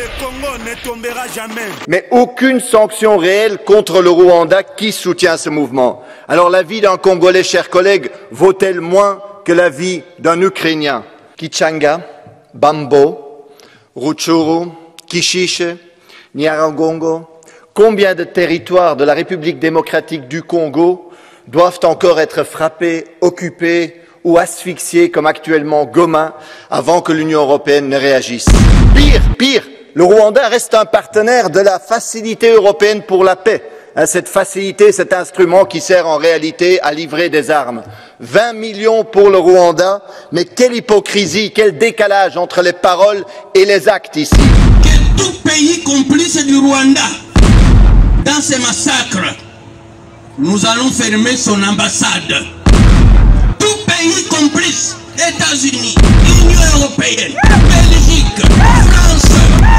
Le Congo ne tombera jamais. Mais aucune sanction réelle contre le Rwanda qui soutient ce mouvement. Alors la vie d'un Congolais, chers collègues, vaut-elle moins que la vie d'un Ukrainien? Kichanga, Bambo, Rutshuru, Kishishe, Nyiragongo, combien de territoires de la République démocratique du Congo doivent encore être frappés, occupés ou asphyxiés comme actuellement Goma avant que l'Union européenne ne réagisse? Pire, le Rwanda reste un partenaire de la Facilité européenne pour la paix. Cette facilité, cet instrument qui sert en réalité à livrer des armes. 20 millions pour le Rwanda, mais quelle hypocrisie, quel décalage entre les paroles et les actes ici. Que tout pays complice du Rwanda dans ces massacres, nous allons fermer son ambassade. Tout pays complice, États-Unis, Union européenne, Belgique, France,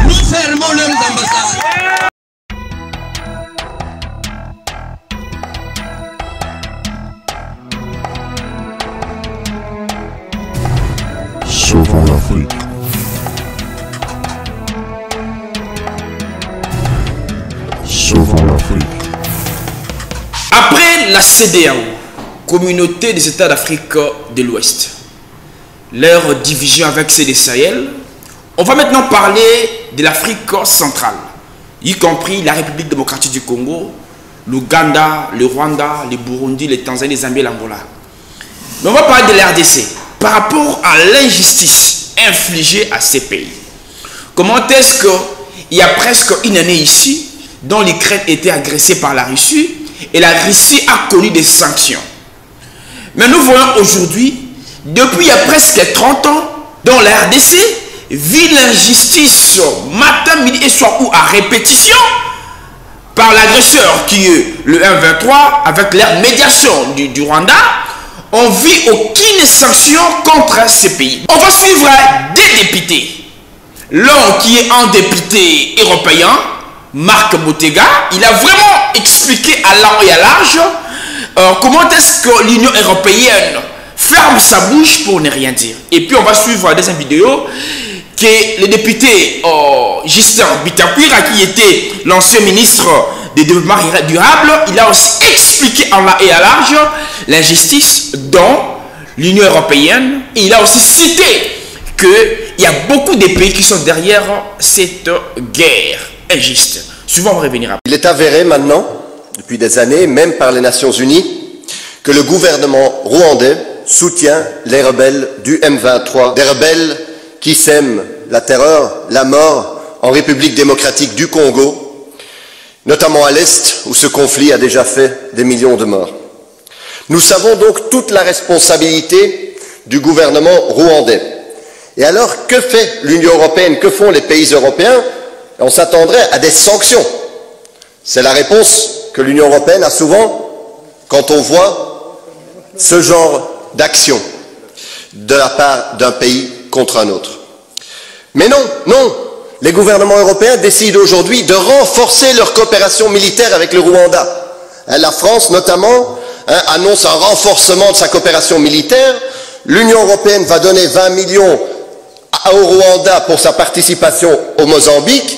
nous fermons leurs ambassades. Sauvons l'Afrique. Sauvons l'Afrique. Après la CEDEAO, Communauté des États d'Afrique de l'Ouest, leur division avec celle Sahel, on va maintenant parler de l'Afrique centrale, y compris la République démocratique du Congo, l'Ouganda, le Rwanda, le Burundi, le Tanzanie, le Zambie et l'Angola. Mais on va parler de l'RDC par rapport à l'injustice infligée à ces pays. Comment est-ce qu'il y a presque une année ici, dont l'Ukraine était agressée par la Russie, et la Russie a connu des sanctions. Mais nous voyons aujourd'hui, depuis il y a presque 30 ans, dans la RDC, vit l'injustice matin, midi et soir ou à répétition par l'agresseur qui est le M23 avec leur médiation du Rwanda. On vit aucune sanction contre ces pays. On va suivre des députés. L'un qui est un député européen, Marc Bottega, il a vraiment expliqué à long et à large comment est-ce que l'Union européenne ferme sa bouche pour ne rien dire. Et puis on va suivre la deuxième vidéo que le député Justin Bitakwira, qui était l'ancien ministre des développements durables, il a aussi expliqué en long et à large l'injustice dans l'Union européenne. Et il a aussi cité qu'il y a beaucoup de pays qui sont derrière cette guerre injuste. Souvent, on va revenir après. Il est avéré maintenant, depuis des années, même par les Nations Unies, que le gouvernement rwandais soutient les rebelles du M23, des rebelles qui sèment la terreur, la mort en République démocratique du Congo, notamment à l'Est, où ce conflit a déjà fait des millions de morts. Nous savons donc toute la responsabilité du gouvernement rwandais. Et alors, que fait l'Union européenne, que font les pays européens? On s'attendrait à des sanctions. C'est la réponse que l'Union européenne a souvent quand on voit ce genre d'action de la part d'un pays contre un autre. Mais non, les gouvernements européens décident aujourd'hui de renforcer leur coopération militaire avec le Rwanda. La France, notamment, annonce un renforcement de sa coopération militaire. L'Union européenne va donner 20 millions au Rwanda pour sa participation au Mozambique.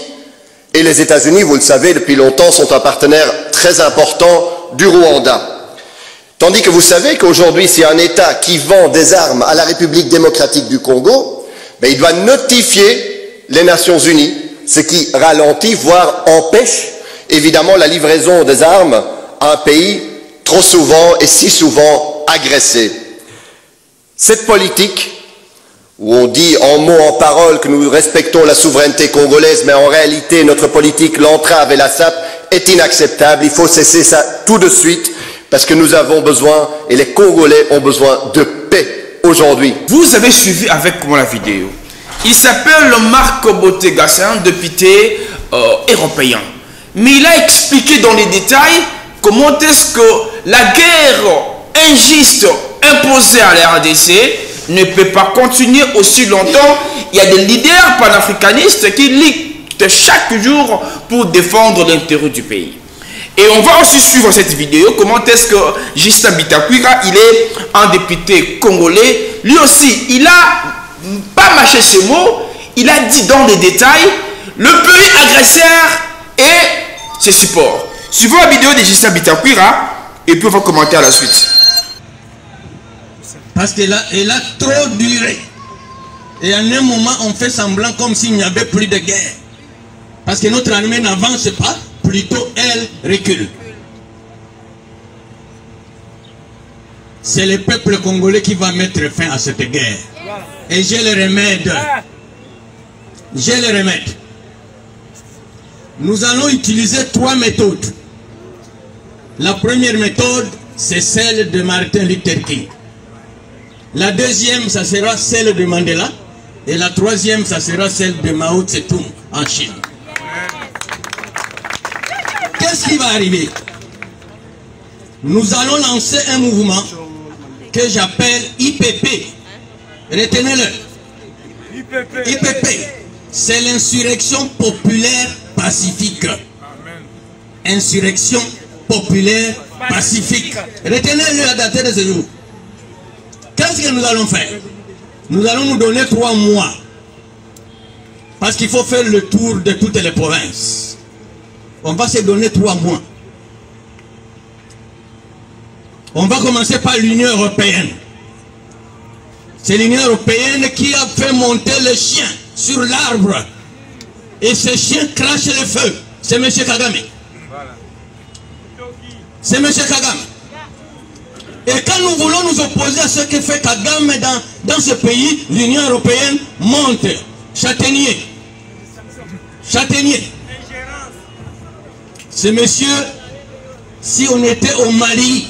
Et les États-Unis, vous le savez, depuis longtemps, sont un partenaire très important du Rwanda. Tandis que vous savez qu'aujourd'hui, s'il y a un État qui vend des armes à la République démocratique du Congo, il doit notifier les Nations Unies, ce qui ralentit, voire empêche, évidemment, la livraison des armes à un pays trop souvent et si souvent agressé. Cette politique, où on dit en mots, en paroles que nous respectons la souveraineté congolaise, mais en réalité notre politique l'entrave et la sape, est inacceptable. Il faut cesser ça tout de suite, parce que nous avons besoin, et les Congolais ont besoin de paix aujourd'hui. Vous avez suivi avec moi la vidéo. Il s'appelle Marc Bottega, c'est un député européen. Mais il a expliqué dans les détails comment est-ce que la guerre injuste imposée à la RDC ne peut pas continuer aussi longtemps. Il y a des leaders panafricanistes qui luttent chaque jour pour défendre l'intérêt du pays. Et on va aussi suivre cette vidéo, comment est-ce que Justin Bitakwira, il est un député congolais. Lui aussi, il a pas mâché ses mots, il a dit dans les détails le pays agresseur et ses supports. Suivons la vidéo de Justin Bitakwira et puis on va commenter à la suite. Parce qu'elle a trop duré. Et à un moment, on fait semblant comme s'il n'y avait plus de guerre. Parce que notre armée n'avance pas, plutôt elle recule. C'est le peuple congolais qui va mettre fin à cette guerre. Et j'ai le remède. J'ai le remède. Nous allons utiliser 3 méthodes. La première méthode, c'est celle de Martin Luther King. La deuxième, ça sera celle de Mandela. Et la troisième, ça sera celle de Mao Tse-tung en Chine. Qu'est-ce qui va arriver? Nous allons lancer un mouvement que j'appelle IPP. Retenez-le. IPP, c'est l'insurrection populaire pacifique. Insurrection populaire pacifique. Retenez-le à dater de ce jour. Qu'est-ce que nous allons faire? Nous allons nous donner 3 mois. Parce qu'il faut faire le tour de toutes les provinces. On va se donner 3 mois. On va commencer par l'Union européenne. C'est l'Union européenne qui a fait monter le chien sur l'arbre. Et ce chien crache le feu. C'est M. Kagame. C'est M. Kagame. Et quand nous voulons nous opposer à ce que fait Kagame dans ce pays, l'Union européenne monte. Châtaignier. Châtaignier. Ce monsieur, si on était au Mali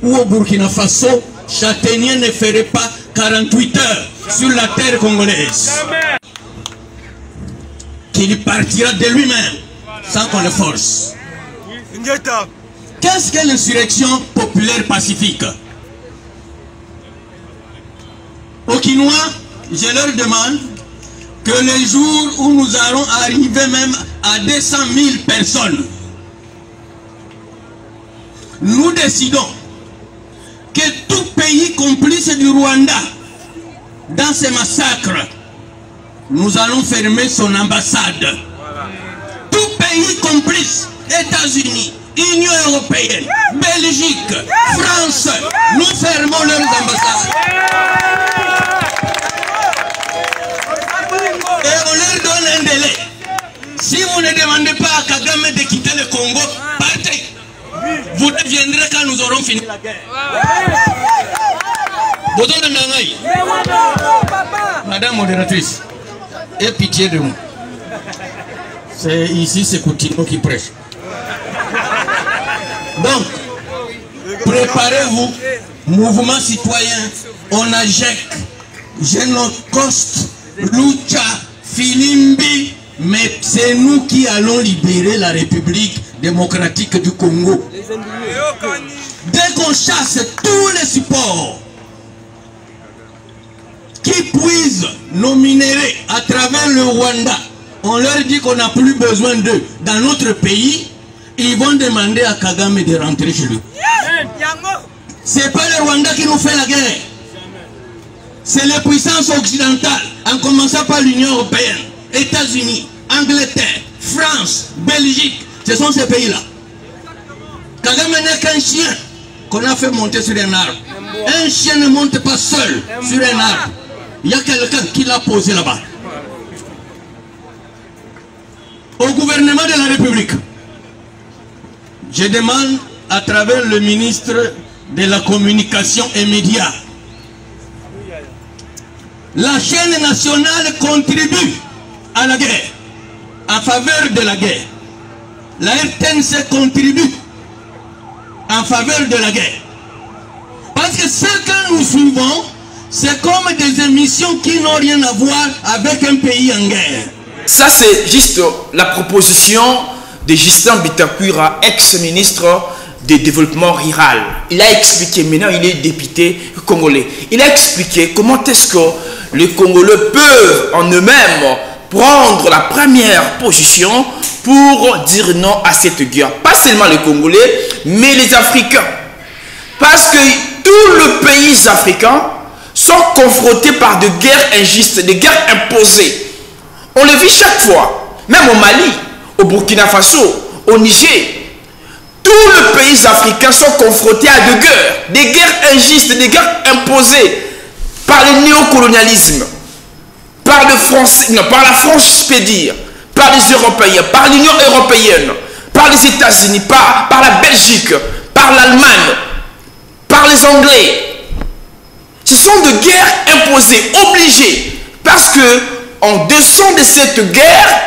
ou au Burkina Faso, Châtaignier ne ferait pas 48 heures sur la terre congolaise. Qu'il partira de lui-même sans qu'on le force. Qu'est-ce que l'insurrection populaire pacifique? Aux Kinois, je leur demande que les jours où nous allons arriver même à 200 000 personnes, nous décidons que tout pays complice du Rwanda dans ces massacres, nous allons fermer son ambassade. Tout pays complice, États-Unis, Union européenne, Belgique, France, nous fermons leurs ambassades. Et on leur donne un délai. Si vous ne demandez pas à Kagame de quitter le Congo, partez. Vous deviendrez quand nous aurons fini la guerre. Madame modératrice, aie pitié de moi. C'est ici, c'est Coutinho qui prêche. Donc, préparez-vous, mouvement citoyen, ONAJEC, Genocost, Lucha, Filimbi, mais c'est nous qui allons libérer la République démocratique du Congo. Dès qu'on chasse tous les supports qui puisent nos minéraux à travers le Rwanda, on leur dit qu'on n'a plus besoin d'eux dans notre pays, ils vont demander à Kagame de rentrer chez lui. C'est pas le Rwanda qui nous fait la guerre. C'est les puissances occidentales, en commençant par l'Union européenne, États-Unis, Angleterre, France, Belgique. Ce sont ces pays-là. Kagame n'est qu'un chien qu'on a fait monter sur un arbre. Un chien ne monte pas seul sur un arbre. Il y a quelqu'un qui l'a posé là-bas. Au gouvernement de la République, je demande à travers le ministre de la Communication et Médias, la chaîne nationale contribue à la guerre, en faveur de la guerre. La RTNC contribue en faveur de la guerre. Parce que ce que nous suivons, c'est comme des émissions qui n'ont rien à voir avec un pays en guerre. Ça, c'est juste la proposition de Justin Bitakwira, ex-ministre du développement rural. Il a expliqué, maintenant il est député congolais, il a expliqué comment est-ce que les Congolais peuvent en eux-mêmes prendre la première position pour dire non à cette guerre. Pas seulement les Congolais, mais les Africains. Parce que tous les pays africains sont confrontés par des guerres injustes, des guerres imposées. On le vit chaque fois. Même au Mali, au Burkina Faso, au Niger, tous les pays africains sont confrontés à des guerres injustes, des guerres imposées par le néocolonialisme, par la France, je peux dire, par les Européens, par l'Union européenne, par les États-Unis, par la Belgique, par l'Allemagne, par les Anglais. Ce sont des guerres imposées, obligées, parce que en dessous de cette guerre,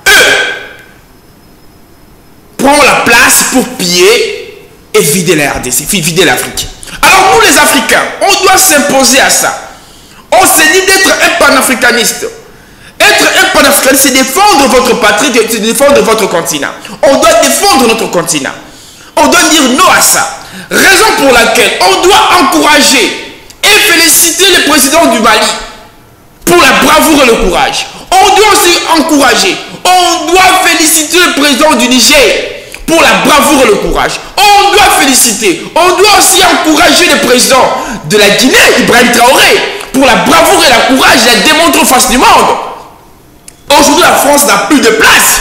eux prennent la place pour piller et vider la RDC, vider l'Afrique. Alors nous les Africains, on doit s'imposer à ça. On s'est dit d'être un panafricaniste. Être un panafricaniste, c'est défendre votre patrie, c'est défendre votre continent. On doit défendre notre continent. On doit dire non à ça. Raison pour laquelle on doit encourager et féliciter le président du Mali pour la bravoure et le courage. On doit aussi encourager, on doit féliciter le président du Niger pour la bravoure et le courage. On doit féliciter, on doit aussi encourager le président de la Guinée, Ibrahim Traoré, pour la bravoure et le courage, il a démontré au face du monde. Aujourd'hui, la France n'a plus de place.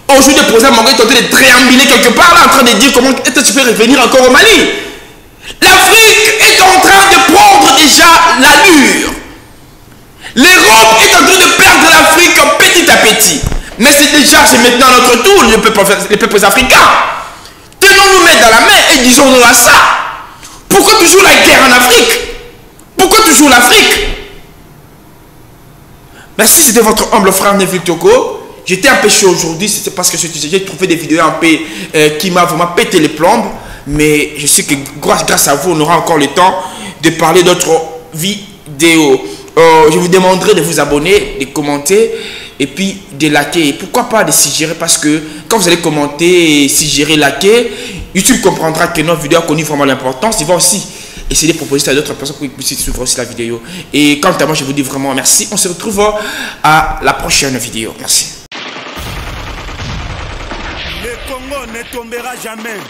Aujourd'hui, le président Mangé est en train de triambuler quelque part là, en train de dire comment est-ce que tu peux revenir encore au Mali. L'Afrique est en train de prendre déjà l'allure. L'Europe est en train de perdre l'Afrique petit à petit. Mais c'est maintenant notre tour, les peuples africains. Tenons-nous main dans la main et disons-nous à ça. Pourquoi toujours la guerre en Afrique? Pourquoi toujours l'Afrique? Merci, c'était votre humble frère Neville Toko. J'étais un peu chaud aujourd'hui, c'était parce que j'ai trouvé des vidéos un peu qui m'a vraiment pété les plombes. Mais je sais que grâce à vous, on aura encore le temps de parler d'autres vidéos. Je vous demanderai de vous abonner, de commenter et puis de liker. Pourquoi pas de suggérer, parce que quand vous allez commenter, suggérer, liker, YouTube comprendra que notre vidéo a connu vraiment l'importance. Il va aussi essayer de proposer à d'autres personnes pour qu'ils puissent suivre aussi la vidéo. Et quant à moi, je vous dis vraiment merci. On se retrouve à la prochaine vidéo. Merci. Le Congo ne tombera jamais.